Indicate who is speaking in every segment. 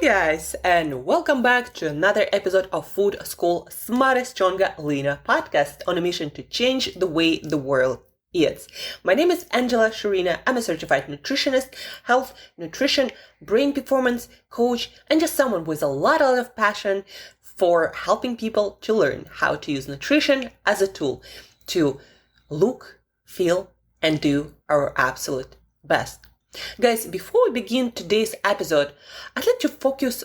Speaker 1: guys, and welcome back to another episode of Food School Smarter, Stronger, Leaner podcast on a mission to change the way the world eats. My name is Shurina. I'm a certified nutritionist, health, nutrition, brain performance coach, and just someone with a lot of passion for helping people to learn how to use nutrition as a tool to look, feel, and do our absolute best. Guys, before we begin today's episode, I'd like to focus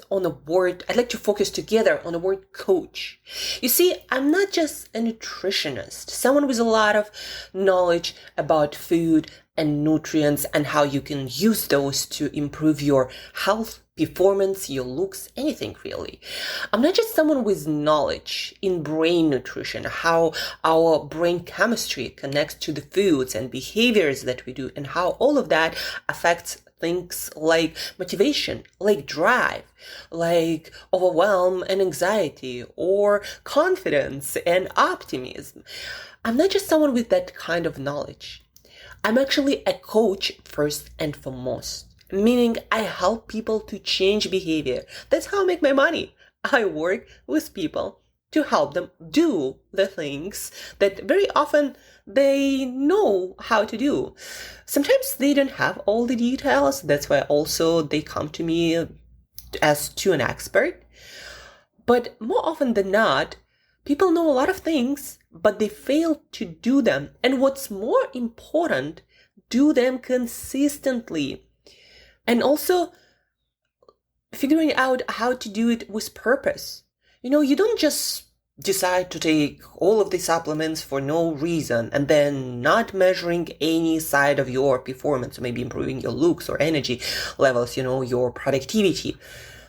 Speaker 1: together on the word coach. You see, I'm not just a nutritionist, someone with a lot of knowledge about food and nutrients and how you can use those to improve your health, performance, your looks, anything really. I'm not just someone with knowledge in brain nutrition, how our brain chemistry connects to the foods and behaviors that we do, and how all of that affects things like motivation, like drive, like overwhelm and anxiety, or confidence and optimism. I'm not just someone with that kind of knowledge. I'm actually a coach first and foremost. Meaning I help people to change behavior. That's how I make my money. I work with people to help them do the things that very often they know how to do. Sometimes they don't have all the details. That's why also they come to me as to an expert. But more often than not, people know a lot of things, but they fail to do them. And what's more important, do them consistently. And also figuring out how to do it with purpose. You don't just decide to take all of the supplements for no reason and then not measuring any side of your performance, maybe improving your looks or energy levels, your productivity.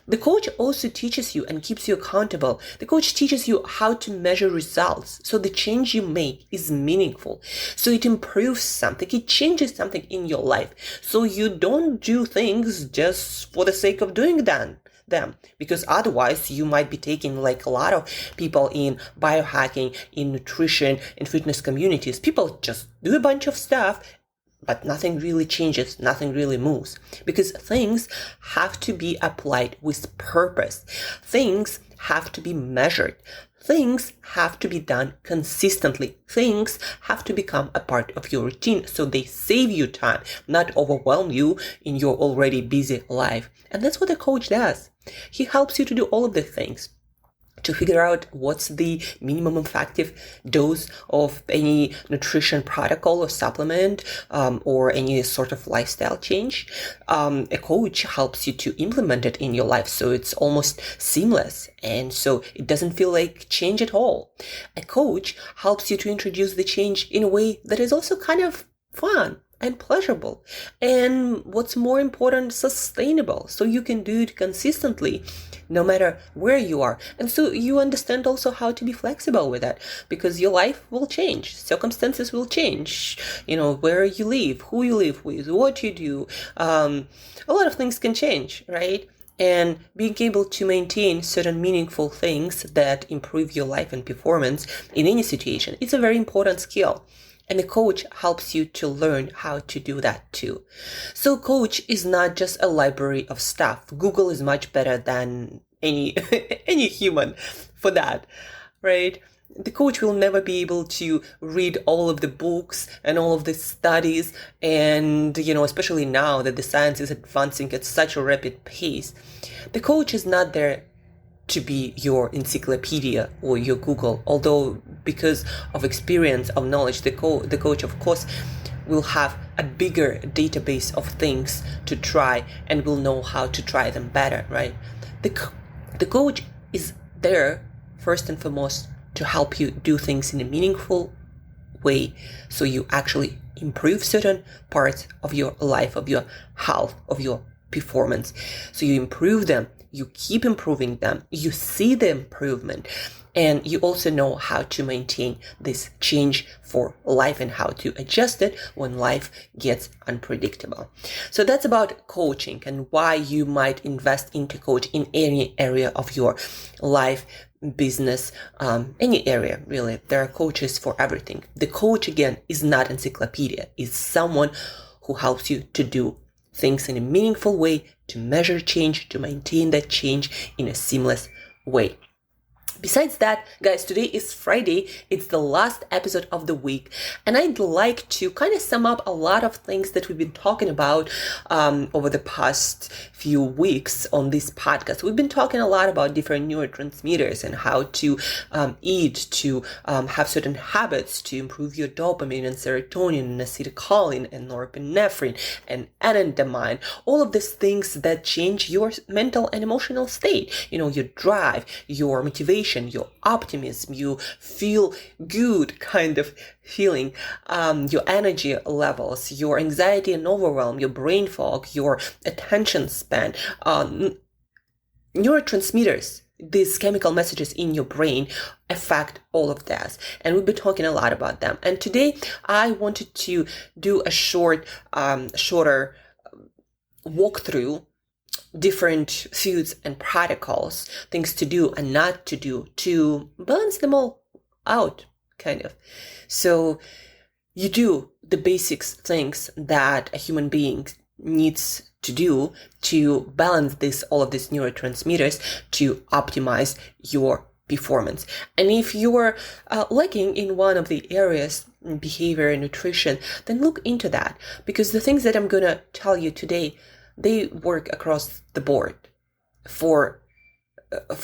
Speaker 1: The coach also teaches you and keeps you accountable. The coach teaches you how to measure results. So the change you make is meaningful. So it improves something. It changes something in your life. So you don't do things just for the sake of doing them. Because otherwise you might be taking, like a lot of people in biohacking, in nutrition, in fitness communities. People just do a bunch of stuff, but nothing really changes, nothing really moves, because things have to be applied with purpose. Things have to be measured. Things have to be done consistently. Things have to become a part of your routine so they save you time, not overwhelm you in your already busy life. And that's what a coach does. He helps you to do all of the things, to figure out what's the minimum effective dose of any nutrition protocol or supplement, or any sort of lifestyle change. A coach helps you to implement it in your life so it's almost seamless and so it doesn't feel like change at all. A coach helps you to introduce the change in a way that is also kind of fun and pleasurable, and what's more important, sustainable, so you can do it consistently no matter where you are. And so you understand also how to be flexible with that, because your life will change, circumstances will change, where you live, who you live with, what you do, a lot of things can change, right? And being able to maintain certain meaningful things that improve your life and performance in any situation, it's a very important skill. And the coach helps you to learn how to do that too. So coach is not just a library of stuff. Google is much better than any human for that, right? The coach will never be able to read all of the books and all of the studies, and especially now that the science is advancing at such a rapid pace. The coach is not there to be your encyclopedia or your Google, although because of experience, of knowledge, the coach of course will have a bigger database of things to try and will know how to try them better, right? The coach is there first and foremost to help you do things in a meaningful way so you actually improve certain parts of your life, of your health, of your performance. So you improve them, you keep improving them, you see the improvement, and you also know how to maintain this change for life and how to adjust it when life gets unpredictable. So that's about coaching and why you might invest into coach in any area of your life, business, any area really. There are coaches for everything. The coach, again, is not encyclopedia. It's someone who helps you to do things in a meaningful way, to measure change, to maintain that change in a seamless way. Besides that, guys, today is Friday. It's the last episode of the week. And I'd like to kind of sum up a lot of things that we've been talking about over the past few weeks on this podcast. We've been talking a lot about different neurotransmitters and how to eat, to have certain habits to improve your dopamine and serotonin and acetylcholine and norepinephrine and anandamide. All of these things that change your mental and emotional state. Your drive, your motivation, your optimism, you feel good kind of feeling, your energy levels, your anxiety and overwhelm, your brain fog, your attention span, neurotransmitters. These chemical messages in your brain affect all of this. And we've been talking a lot about them. And today I wanted to do a shorter walkthrough different foods and protocols, things to do and not to do, to balance them all out, kind of. So you do the basic things that a human being needs to do to balance all of these neurotransmitters to optimize your performance. And if you're lacking in one of the areas, behavior and nutrition, then look into that, because the things that I'm going to tell you today, they work across the board for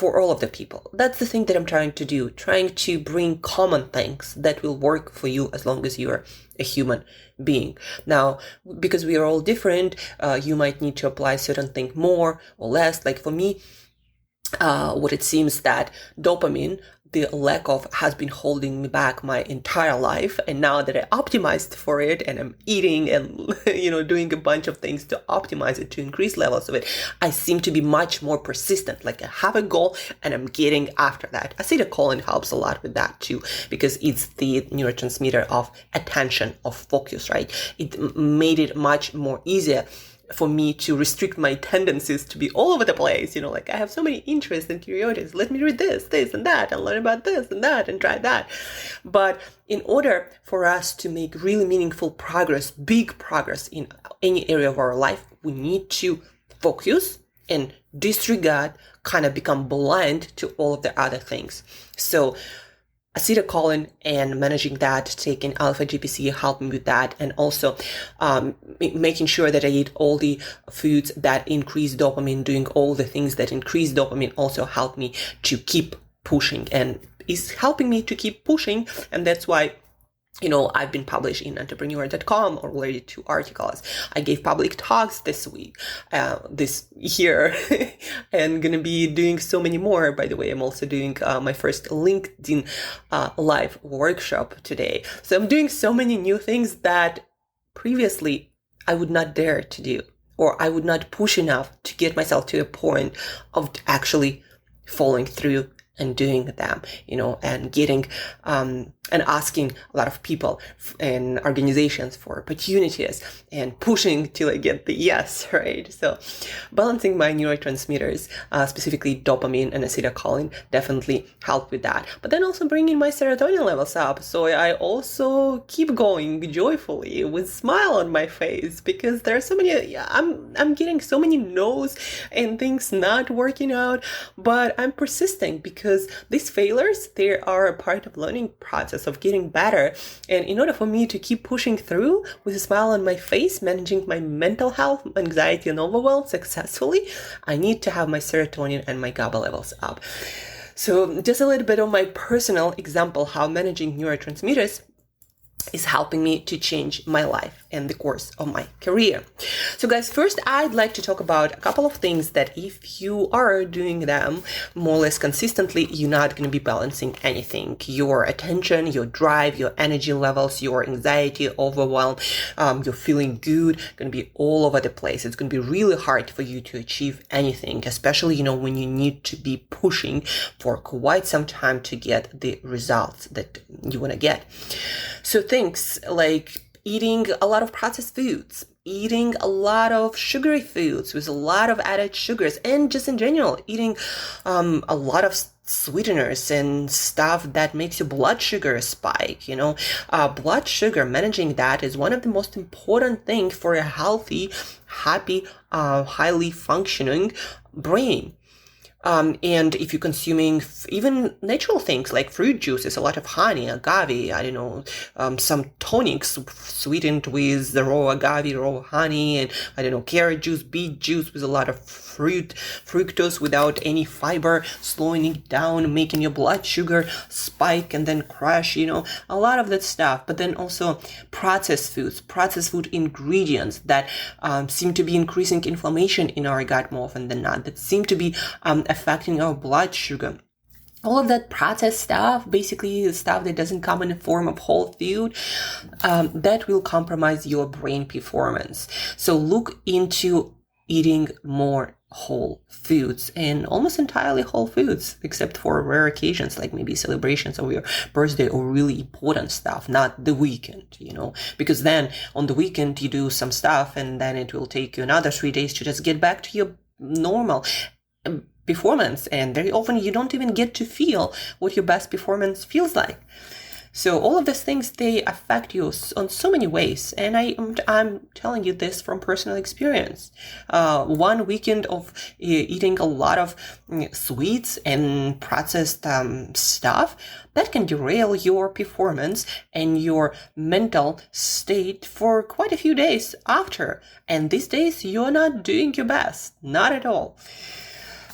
Speaker 1: all of the people. That's the thing that I'm trying to do, trying to bring common things that will work for you as long as you're a human being. Now, because we are all different, you might need to apply certain things more or less. Like for me, what it seems that dopamine, the lack of, has been holding me back my entire life. And now that I optimized for it and I'm eating and, doing a bunch of things to optimize it, to increase levels of it, I seem to be much more persistent. Like I have a goal and I'm getting after that. Acetylcholine helps a lot with that too, because it's the neurotransmitter of attention, of focus, right? It made it much more easier for me to restrict my tendencies to be all over the place. Like I have so many interests and curiosities. Let me read this and that, and learn about this and that, and try that. But in order for us to make really meaningful progress, big progress in any area of our life, we need to focus and disregard, kind of become blind to all of the other things. So acetylcholine and managing that, taking alpha GPC helped me with that, and also making sure that I eat all the foods that increase dopamine, doing all the things that increase dopamine also helped me to keep pushing and is helping me to keep pushing. And that's why I've been published in entrepreneur.com already 2 articles. I gave public talks this year, and gonna be doing so many more. By the way, I'm also doing my first LinkedIn live workshop today. So I'm doing so many new things that previously I would not dare to do, or I would not push enough to get myself to a point of actually following through and doing them, and getting, and asking a lot of people and organizations for opportunities and pushing till I get the yes, right? So balancing my neurotransmitters, specifically dopamine and acetylcholine, definitely help with that. But then also bringing my serotonin levels up. So I also keep going joyfully with a smile on my face, because there are so many, I'm getting so many no's and things not working out, but I'm persisting, because these failures, they are a part of learning process of getting better. And in order for me to keep pushing through with a smile on my face, managing my mental health, anxiety and overwhelm successfully, I need to have my serotonin and my GABA levels up. So just a little bit of my personal example, how managing neurotransmitters is helping me to change my life and the course of my career. So guys, first I'd like to talk about a couple of things that if you are doing them more or less consistently, you're not going to be balancing anything. Your attention, your drive, your energy levels, your anxiety, overwhelm, you're feeling good, going to be all over the place. It's going to be really hard for you to achieve anything, especially, when you need to be pushing for quite some time to get the results that you want to get. So things like eating a lot of processed foods, eating a lot of sugary foods with a lot of added sugars, and just in general, eating a lot of sweeteners and stuff that makes your blood sugar spike. Blood sugar, managing that is one of the most important things for a healthy, happy, highly functioning brain. And if you're consuming even natural things like fruit juices, a lot of honey, agave, some tonics sweetened with the raw agave, raw honey, and carrot juice, beet juice with a lot of fructose without any fiber, slowing it down, making your blood sugar spike and then crash, a lot of that stuff. But then also processed food ingredients that seem to be increasing inflammation in our gut more often than not, that seem to be affecting our blood sugar. All of that processed stuff, basically stuff that doesn't come in the form of whole food, that will compromise your brain performance. So look into eating more whole foods, and almost entirely whole foods, except for rare occasions like maybe celebrations of your birthday or really important stuff, not the weekend, because then on the weekend you do some stuff and then it will take you another 3 days to just get back to your normal performance, and very often you don't even get to feel what your best performance feels like. So all of these things, they affect you on so many ways, and I'm telling you this from personal experience. 1 weekend of eating a lot of sweets and processed stuff, that can derail your performance and your mental state for quite a few days after. And these days, you're not doing your best, not at all.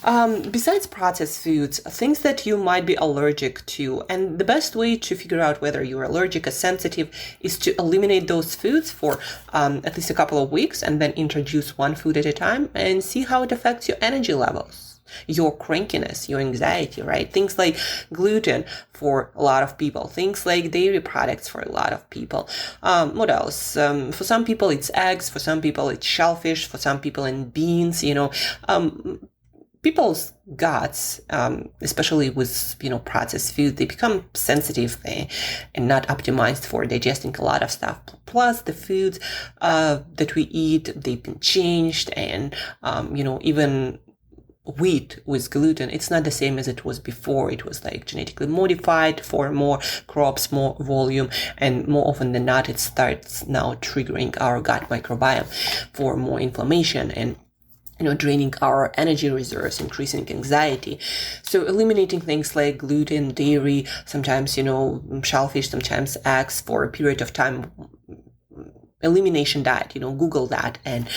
Speaker 1: Besides processed foods, things that you might be allergic to, and the best way to figure out whether you're allergic or sensitive is to eliminate those foods for at least a couple of weeks, and then introduce one food at a time and see how it affects your energy levels, your crankiness, your anxiety, right? Things like gluten for a lot of people, things like dairy products for a lot of people. What else? For some people it's eggs, for some people it's shellfish, for some people in beans, people's guts, especially with, processed food, they become sensitive and not optimized for digesting a lot of stuff. Plus the foods that we eat, they've been changed, and, even wheat with gluten, it's not the same as it was before. It was like genetically modified for more crops, more volume, and more often than not, it starts now triggering our gut microbiome for more inflammation and draining our energy reserves, increasing anxiety. So eliminating things like gluten, dairy, sometimes, shellfish, sometimes eggs for a period of time. Elimination diet, Google that. And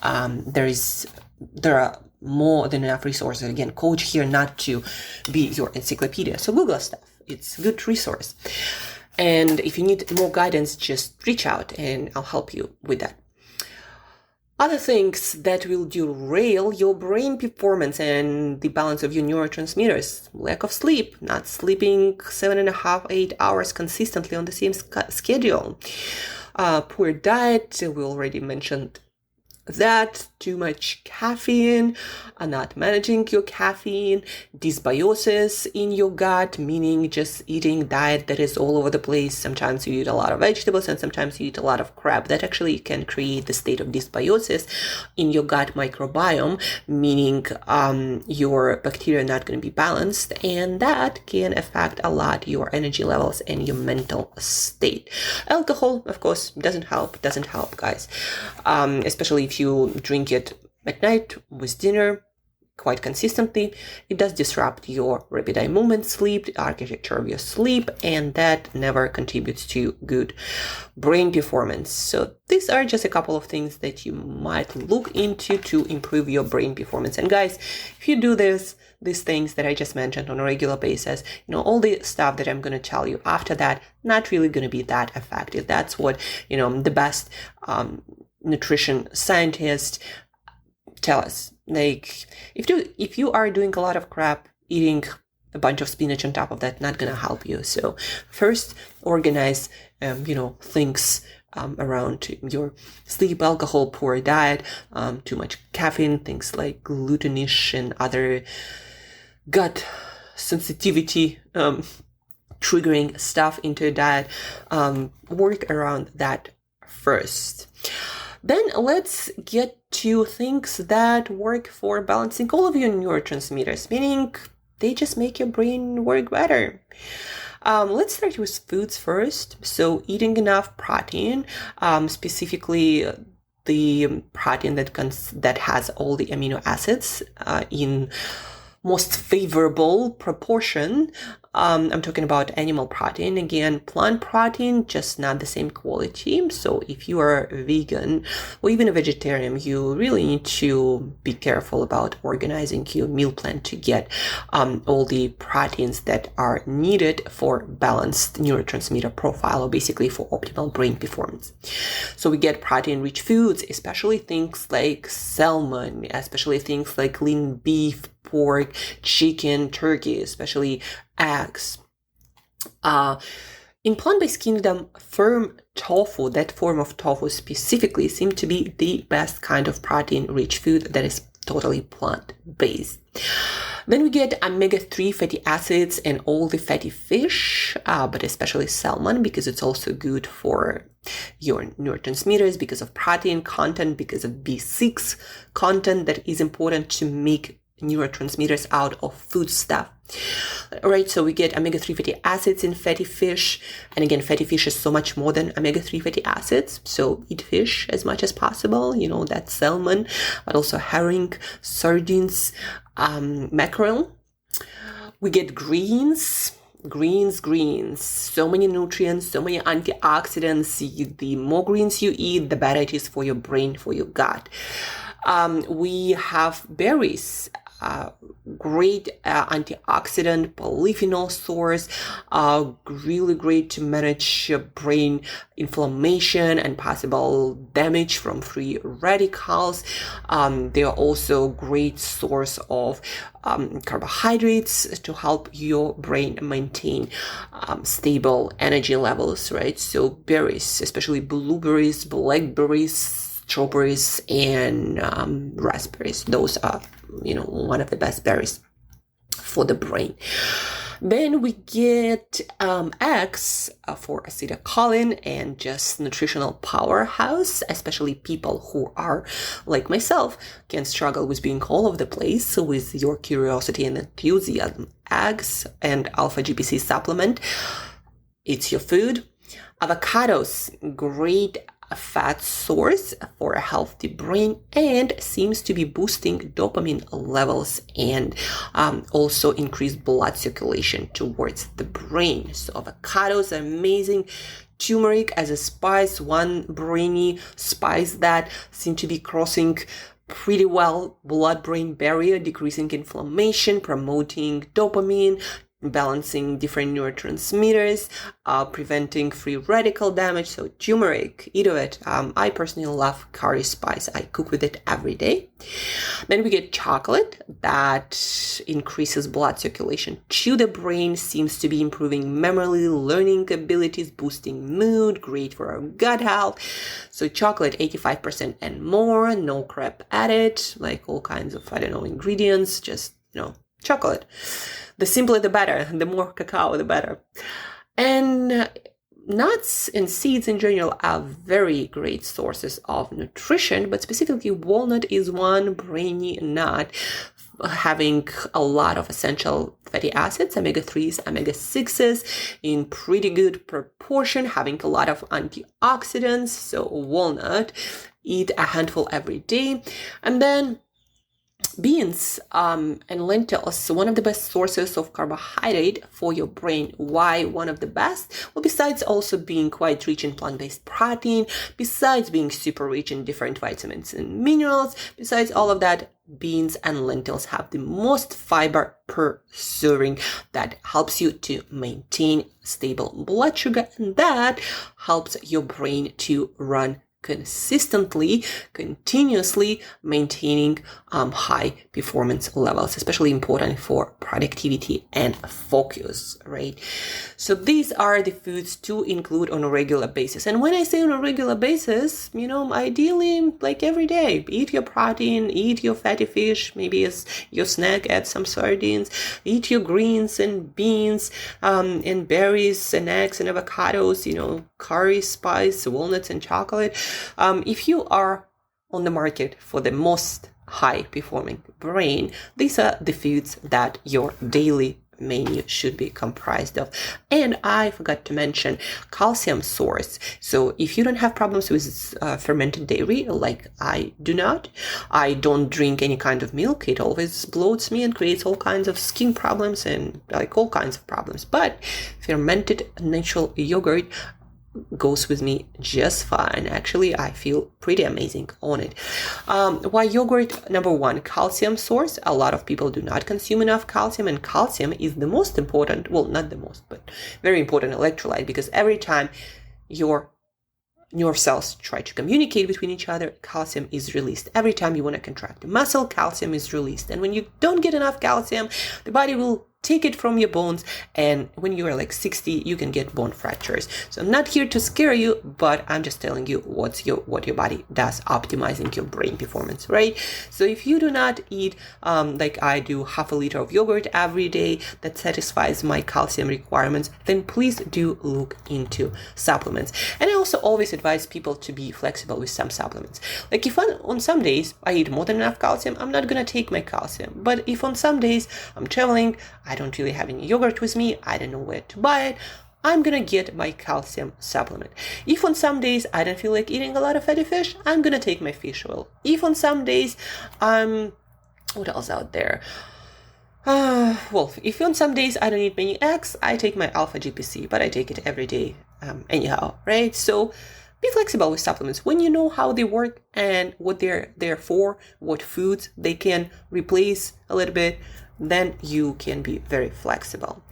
Speaker 1: there are more than enough resources. Again, coach here not to be your encyclopedia. So Google stuff. It's a good resource. And if you need more guidance, just reach out and I'll help you with that. Other things that will derail your brain performance and the balance of your neurotransmitters: lack of sleep, not sleeping 7.5, 8 hours consistently on the same schedule. Poor diet, we already mentioned that. Too much caffeine, not managing your caffeine, dysbiosis in your gut, meaning just eating diet that is all over the place. Sometimes you eat a lot of vegetables and sometimes you eat a lot of crap. That actually can create the state of dysbiosis in your gut microbiome, meaning your bacteria are not going to be balanced, and that can affect a lot your energy levels and your mental state. Alcohol, of course, doesn't help, guys, especially if you drink it at night with dinner quite consistently. It does disrupt your rapid eye movement, sleep, the architecture of your sleep, and that never contributes to good brain performance. So these are just a couple of things that you might look into to improve your brain performance. And guys, if you do these things that I just mentioned on a regular basis, all the stuff that I'm going to tell you after that, not really going to be that effective. That's what, the best nutrition scientists tell us. Like, if you are doing a lot of crap, eating a bunch of spinach on top of that, not gonna help you. So first, organize, things around your sleep, alcohol, poor diet, too much caffeine, things like glutenish and other gut sensitivity triggering stuff into your diet. Work around that first. Then let's get to things that work for balancing all of your neurotransmitters, meaning they just make your brain work better. Let's start with foods first. So eating enough protein, specifically the protein that has all the amino acids in most favorable proportion. I'm talking about animal protein. Again, plant protein, just not the same quality. So if you are a vegan or even a vegetarian, you really need to be careful about organizing your meal plan to get all the proteins that are needed for balanced neurotransmitter profile, or basically for optimal brain performance. So we get protein-rich foods, especially things like salmon, especially things like lean beef, pork, chicken, turkey, especially eggs. In plant-based kingdom, firm tofu, that form of tofu specifically, seems to be the best kind of protein-rich food that is totally plant-based. Then we get omega-3 fatty acids and all the fatty fish, but especially salmon, because it's also good for your neurotransmitters because of protein content, because of B6 content that is important to make neurotransmitters out of food stuff. Right, so we get omega-3 fatty acids in fatty fish. And again, fatty fish is so much more than omega-3 fatty acids. So eat fish as much as possible. That's salmon, but also herring, sardines, mackerel. We get greens. So many nutrients, so many antioxidants. The more greens you eat, the better it is for your brain, for your gut. We have berries, great antioxidant, polyphenol source, really great to manage your brain inflammation and possible damage from free radicals. They are also great source of carbohydrates to help your brain maintain stable energy levels, right? So berries, especially blueberries, blackberries, strawberries, and raspberries. Those are, one of the best berries for the brain. Then we get eggs for acetylcholine and just nutritional powerhouse, especially people who are like myself can struggle with being all over the place. So with your curiosity and enthusiasm, eggs and alpha GPC supplement, it's your food. Avocados, great fat source for a healthy brain and seems to be boosting dopamine levels and also increase blood circulation towards the brain. So avocados are amazing. Turmeric as a spice, one brainy spice that seems to be crossing pretty well blood-brain barrier, decreasing inflammation, promoting dopamine, balancing different neurotransmitters, preventing free radical damage. So turmeric, eat it. I personally love curry spice. I cook with it every day. Then we get chocolate that increases blood circulation to the brain, seems to be improving memory, learning abilities, boosting mood, great for our gut health. So chocolate, 85% and more, no crap added, like all kinds of, ingredients, just, chocolate. The simpler the better, the more cacao the better. And nuts and seeds in general are very great sources of nutrition, but specifically walnut is one brainy nut having a lot of essential fatty acids, omega-3s, omega-6s in pretty good proportion, having a lot of antioxidants. So walnut, eat a handful every day. And then beans and lentils, one of the best sources of carbohydrate for your brain. Why one of the best? Well, besides also being quite rich in plant-based protein, besides being super rich in different vitamins and minerals, besides all of that, beans and lentils have the most fiber per serving that helps you to maintain stable blood sugar, and that helps your brain to run consistently, continuously, maintaining high performance levels, especially important for productivity and focus, right? So these are the foods to include on a regular basis. And when I say on a regular basis, ideally like every day, eat your protein, eat your fatty fish, maybe as your snack, add some sardines, eat your greens and beans, and berries and eggs and avocados, curry, spice, walnuts and chocolate. If you are on the market for the most high performing brain, these are the foods that your daily menu should be comprised of. And I forgot to mention calcium source. So if you don't have problems with fermented dairy, like I do not, I don't drink any kind of milk. It always bloats me and creates all kinds of skin problems and like all kinds of problems. But fermented natural yogurt goes with me just fine. Actually, I feel pretty amazing on it. Why yogurt? Number one, calcium source. A lot of people do not consume enough calcium, and calcium is the most important, well, not the most, but very important electrolyte, because every time your cells try to communicate between each other, calcium is released. Every time you want to contract a muscle, calcium is released. And when you don't get enough calcium, the body will take it from your bones, and when you are like 60, you can get bone fractures. So I'm not here to scare you, but I'm just telling you what your body does, optimizing your brain performance, right? So if you do not eat like I do, half a liter of yogurt every day that satisfies my calcium requirements, then please do look into supplements. And I also always advise people to be flexible with some supplements. Like if on some days I eat more than enough calcium, I'm not gonna take my calcium. But if on some days I'm traveling, I don't really have any yogurt with me, I don't know where to buy it, I'm gonna get my calcium supplement. If on some days I don't feel like eating a lot of fatty fish, I'm gonna take my fish oil. If on some days what else out there? Well, if on some days I don't eat many eggs, I take my alpha GPC, but I take it every day anyhow, right? So be flexible with supplements. When you know how they work and what they're there for, what foods they can replace a little bit, then you can be very flexible.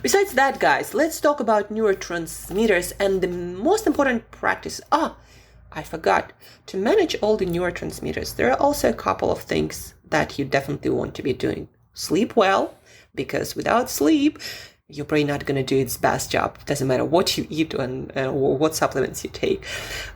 Speaker 1: Besides that, guys, let's talk about neurotransmitters and the most important practice. I forgot to manage all the neurotransmitters. There are also a couple of things that you definitely want to be doing. Sleep well, because without sleep, your brain not going to do its best job. It doesn't matter what you eat or what supplements you take.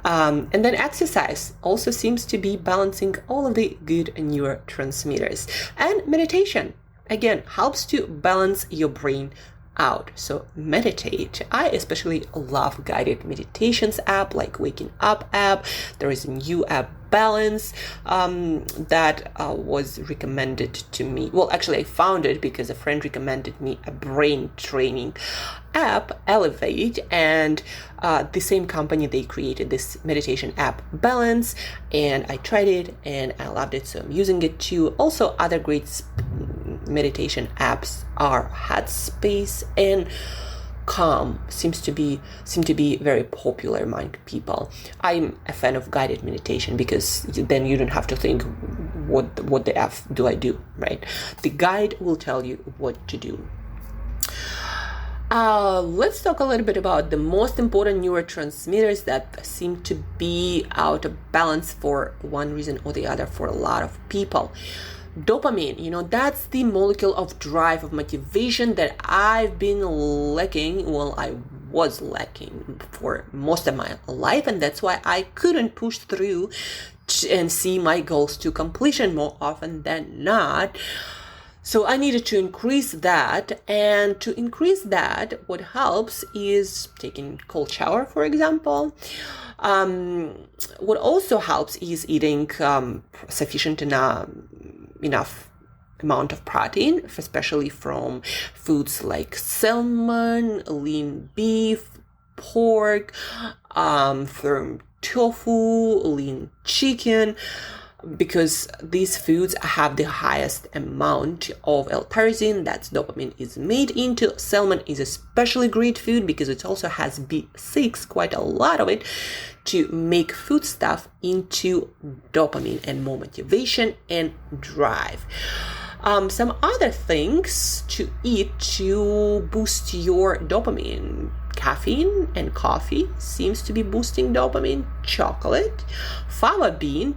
Speaker 1: And then exercise also seems to be balancing all of the good neurotransmitters. And meditation, again, helps to balance your brain out. So meditate. I especially love guided meditations app like Waking Up app. There is a new app, Balance, that was recommended to me. Well, actually I found it because a friend recommended me a brain training app, Elevate, and the same company, they created this meditation app, Balance, and I tried it and I loved it, so I'm using it too. Also, other great meditation apps are Headspace and Calm seem to be very popular among people. I'm a fan of guided meditation because then you don't have to think what the F do I do, right? The guide will tell you what to do. Let's talk a little bit about the most important neurotransmitters that seem to be out of balance for one reason or the other for a lot of people. Dopamine, that's the molecule of drive, of motivation that I've been lacking. Well, I was lacking for most of my life, and that's why I couldn't push through and see my goals to completion more often than not. So I needed to increase that, and to increase that, what helps is taking cold shower, for example. What also helps is eating sufficient enough amount of protein, especially from foods like salmon, lean beef, pork, firm tofu, lean chicken, because these foods have the highest amount of L-tyrosine, that's dopamine, is made into. Salmon is especially great food because it also has B6, quite a lot of it, to make food stuff into dopamine and more motivation and drive. Some other things to eat to boost your dopamine. Caffeine and coffee seems to be boosting dopamine. Chocolate. Fava bean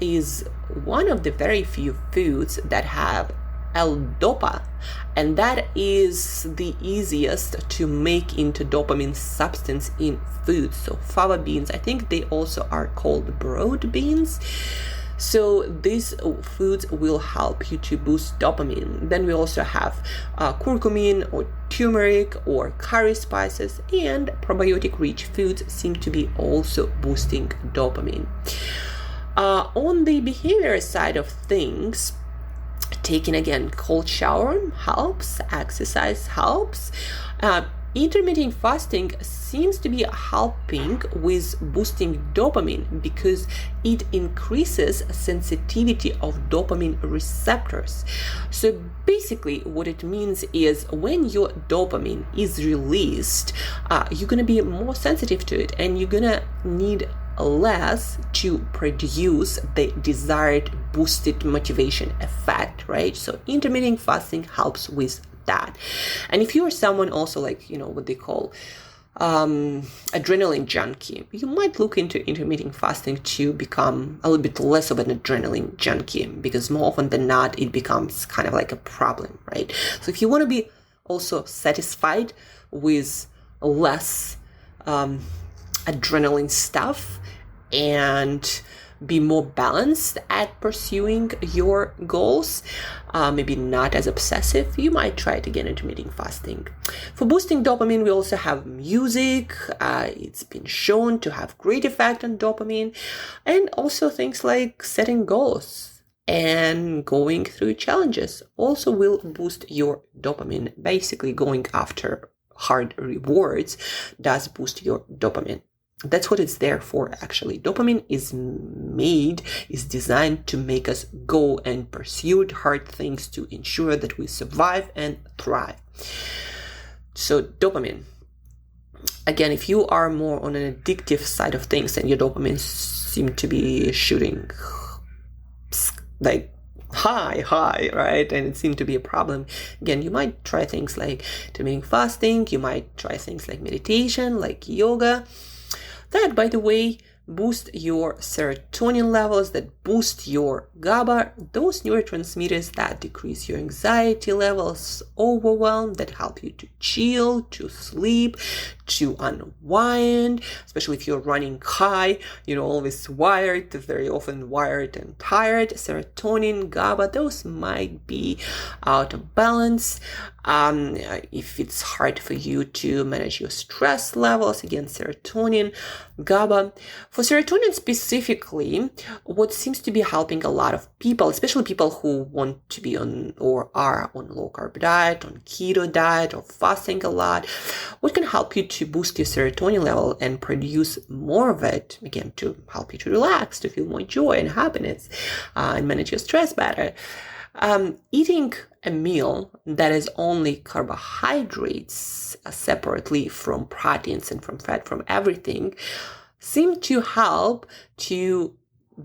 Speaker 1: is one of the very few foods that have L-dopa, and that is the easiest to make into dopamine substance in foods. So fava beans, I think they also are called broad beans. So these foods will help you to boost dopamine. Then we also have curcumin or turmeric or curry spices, and probiotic rich foods seem to be also boosting dopamine. On the behavior side of things, taking again cold shower helps, exercise helps. Intermittent fasting seems to be helping with boosting dopamine because it increases sensitivity of dopamine receptors. So basically what it means is when your dopamine is released, you're going to be more sensitive to it, and you're going to need less to produce the desired boosted motivation effect, right? So intermittent fasting helps with that. And if you are someone also like, what they call adrenaline junkie, you might look into intermittent fasting to become a little bit less of an adrenaline junkie, because more often than not, it becomes kind of like a problem, right? So if you want to be also satisfied with less adrenaline stuff and be more balanced at pursuing your goals, maybe not as obsessive, you might try it again, intermittent fasting. For boosting dopamine, we also have music. It's been shown to have great effect on dopamine, and also things like setting goals and going through challenges also will boost your dopamine. Basically, going after hard rewards does boost your dopamine. That's what it's there for, actually. Dopamine is designed to make us go and pursue hard things to ensure that we survive and thrive. So dopamine. Again, if you are more on an addictive side of things and your dopamine seem to be shooting like high, right? And it seemed to be a problem. Again, you might try things like intermittent fasting. You might try things like meditation, like yoga. That, by the way, boost your serotonin levels, that boost your GABA, those neurotransmitters that decrease your anxiety levels, overwhelm, that help you to chill, to sleep, to unwind, especially if you're running high, always wired, very often wired and tired. Serotonin, GABA, those might be out of balance. If it's hard for you to manage your stress levels, again, serotonin, GABA. For serotonin specifically, what seems to be helping a lot of people, especially people who want to be on or are on low carb diet, on keto diet, or fasting a lot, what can help you to boost your serotonin level and produce more of it, again, to help you to relax, to feel more joy and happiness, and manage your stress better. Eating a meal that is only carbohydrates separately from proteins and from fat, from everything, seem to help to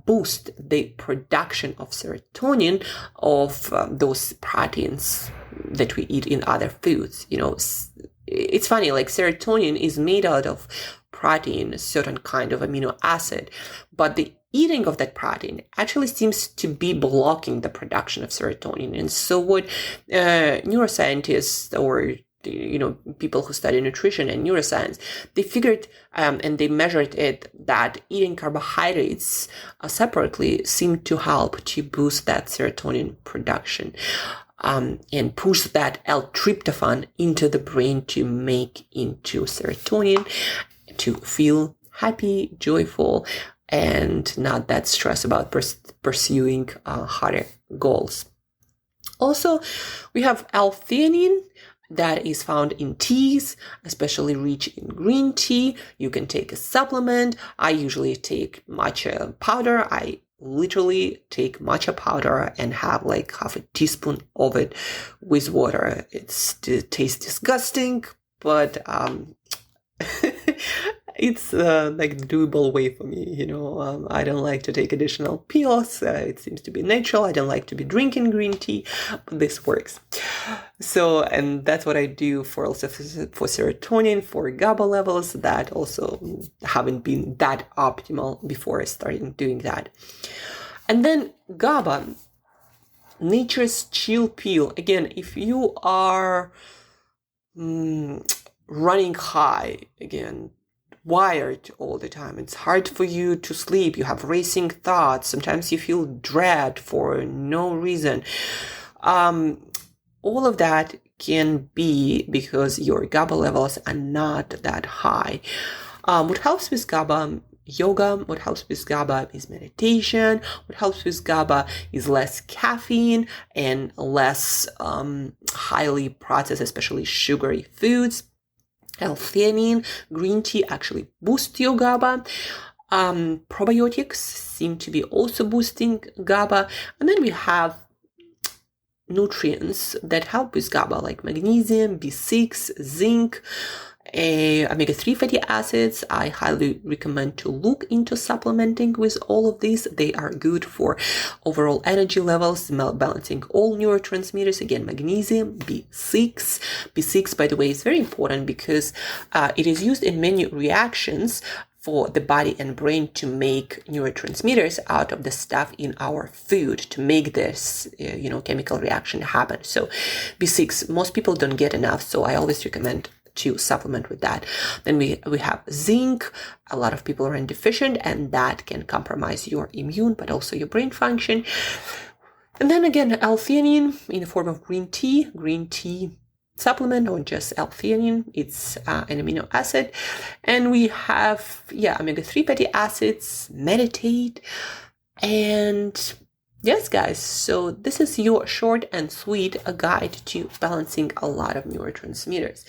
Speaker 1: boost the production of serotonin of those proteins that we eat in other foods. It's funny, like serotonin is made out of protein, a certain kind of amino acid, but the eating of that protein actually seems to be blocking the production of serotonin. And so what neuroscientists or people who study nutrition and neuroscience, they figured and they measured it that eating carbohydrates separately seemed to help to boost that serotonin production and push that L-tryptophan into the brain to make into serotonin, to feel happy, joyful, and not that stress about pursuing harder goals. Also, we have L-theanine that is found in teas, especially rich in green tea. You can take a supplement. I usually take matcha powder. I literally take matcha powder and have like half a teaspoon of it with water. It tastes disgusting, but it's like the doable way for me, I don't like to take additional pills. It seems to be natural. I don't like to be drinking green tea, but this works. So, and that's what I do for serotonin, for GABA levels that also haven't been that optimal before I started doing that. And then GABA, nature's chill pill. Again, if you are running high, again, wired all the time, it's hard for you to sleep, you have racing thoughts, sometimes you feel dread for no reason, all of that can be because your GABA levels are not that high. What helps with GABA yoga. What helps with GABA is meditation. What helps with GABA is less caffeine and less highly processed, especially sugary foods. L-theanine, green tea actually boosts your GABA. Probiotics seem to be also boosting GABA. And then we have nutrients that help with GABA, like magnesium, B6, zinc, omega-3 fatty acids. I highly recommend to look into supplementing with all of these. They are good for overall energy levels, balancing all neurotransmitters. Again, magnesium, B6. B6, by the way, is very important because it is used in many reactions for the body and brain to make neurotransmitters out of the stuff in our food to make this, chemical reaction happen. So B6, most people don't get enough. So I always recommend to supplement with that. Then we have zinc. A lot of people are deficient, and that can compromise your immune, but also your brain function. And then again, L-theanine in the form of green tea supplement, or just L-theanine. It's an amino acid. And we have, omega-3 fatty acids, meditate, and yes, guys, so this is your short and sweet guide to balancing a lot of neurotransmitters.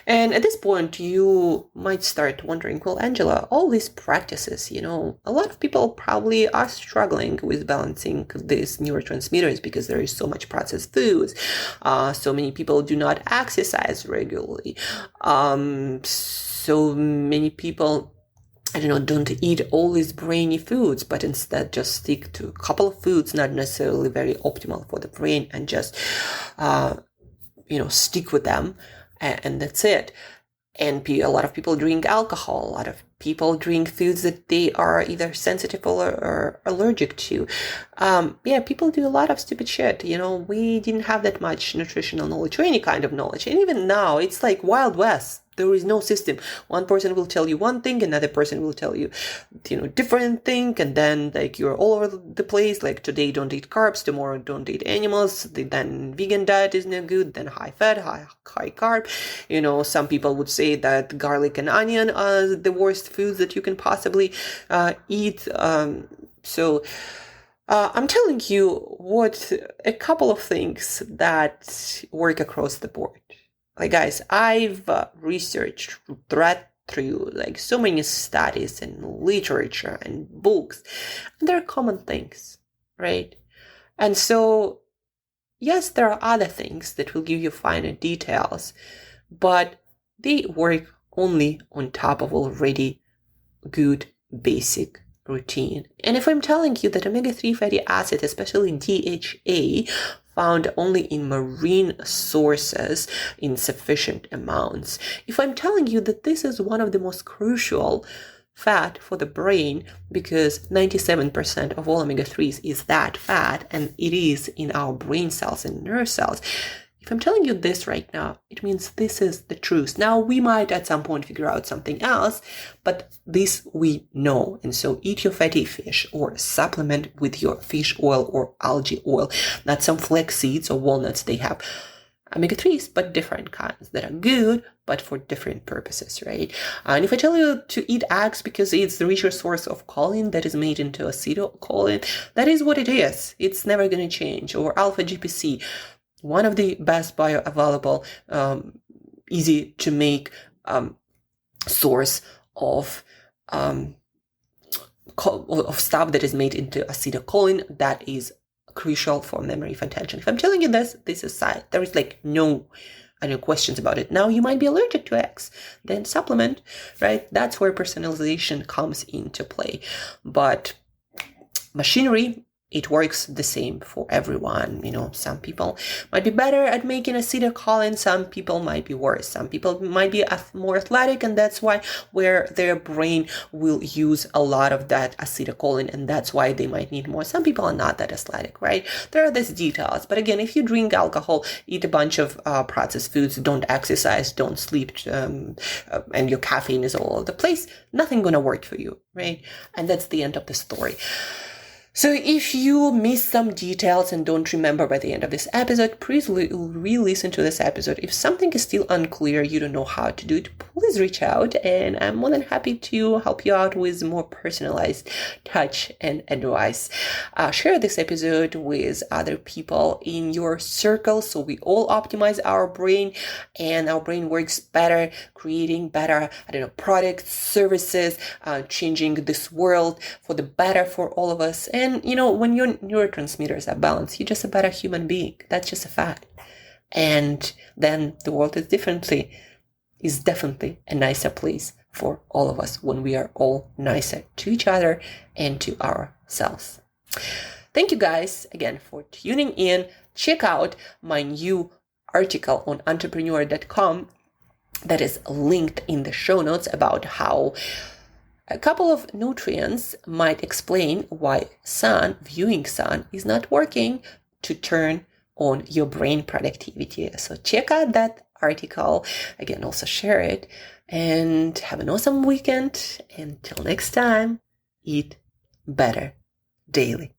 Speaker 1: And at this point, you might start wondering, well, Angela, all these practices, a lot of people probably are struggling with balancing these neurotransmitters because there is so much processed foods. So many people do not exercise regularly. So many people don't eat all these brainy foods, but instead just stick to a couple of foods, not necessarily very optimal for the brain, and just, stick with them, and that's it. And a lot of people drink alcohol. A lot of people drink foods that they are either sensitive or allergic to. People do a lot of stupid shit. We didn't have that much nutritional knowledge or any kind of knowledge. And even now, it's like Wild West. There is no system. One person will tell you one thing, another person will tell you, different thing. And then you're all over the place. Like today, don't eat carbs. Tomorrow, don't eat animals. Then vegan diet is no good. Then high fat, high carb. Some people would say that garlic and onion are the worst foods that you can possibly eat. So I'm telling you a couple of things that work across the board. Like, guys, I've researched through so many studies and literature and books, and there are common things, right? And so, yes, there are other things that will give you finer details, but they work only on top of already good basic routine. And if I'm telling you that omega-3 fatty acid, especially DHA, found only in marine sources in sufficient amounts, if I'm telling you that this is one of the most crucial fat for the brain, because 97% of all omega-3s is that fat, and it is in our brain cells and nerve cells. If I'm telling you this right now, it means this is the truth. Now, we might at some point figure out something else, but this we know. And so eat your fatty fish or supplement with your fish oil or algae oil, not some flax seeds or walnuts. They have omega-3s, but different kinds that are good, but for different purposes, right? And if I tell you to eat eggs because it's the richer source of choline that is made into acetylcholine, that is what it is. It's never going to change. Or alpha GPC, one of the best bioavailable, easy to make source of stuff that is made into acetylcholine that is crucial for memory for attention. If I'm telling you this is science. There is no questions about it. Now, you might be allergic to eggs, then supplement, right? That's where personalization comes into play. But machinery, it works the same for everyone. Some people might be better at making acetylcholine. Some people might be worse. Some people might be more athletic, and that's why where their brain will use a lot of that acetylcholine, and that's why they might need more. Some people are not that athletic, right? There are these details. But again, if you drink alcohol, eat a bunch of processed foods, don't exercise, don't sleep, and your caffeine is all over the place, nothing gonna work for you, right? And that's the end of the story. So if you miss some details and don't remember by the end of this episode, please re-listen to this episode. If something is still unclear, you don't know how to do it, please reach out, and I'm more than happy to help you out with more personalized touch and advice. Share this episode with other people in your circle so we all optimize our brain and our brain works better, creating better, products, services, changing this world for the better for all of us. And, when your neurotransmitters are balanced, you're just a better human being. That's just a fact. And then the world is definitely a nicer place for all of us when we are all nicer to each other and to ourselves. Thank you guys again for tuning in. Check out my new article on entrepreneur.com that is linked in the show notes about how a couple of nutrients might explain why viewing sun is not working to turn on your brain productivity. So check out that article. Again, also share it and have an awesome weekend. Until next time, eat better daily.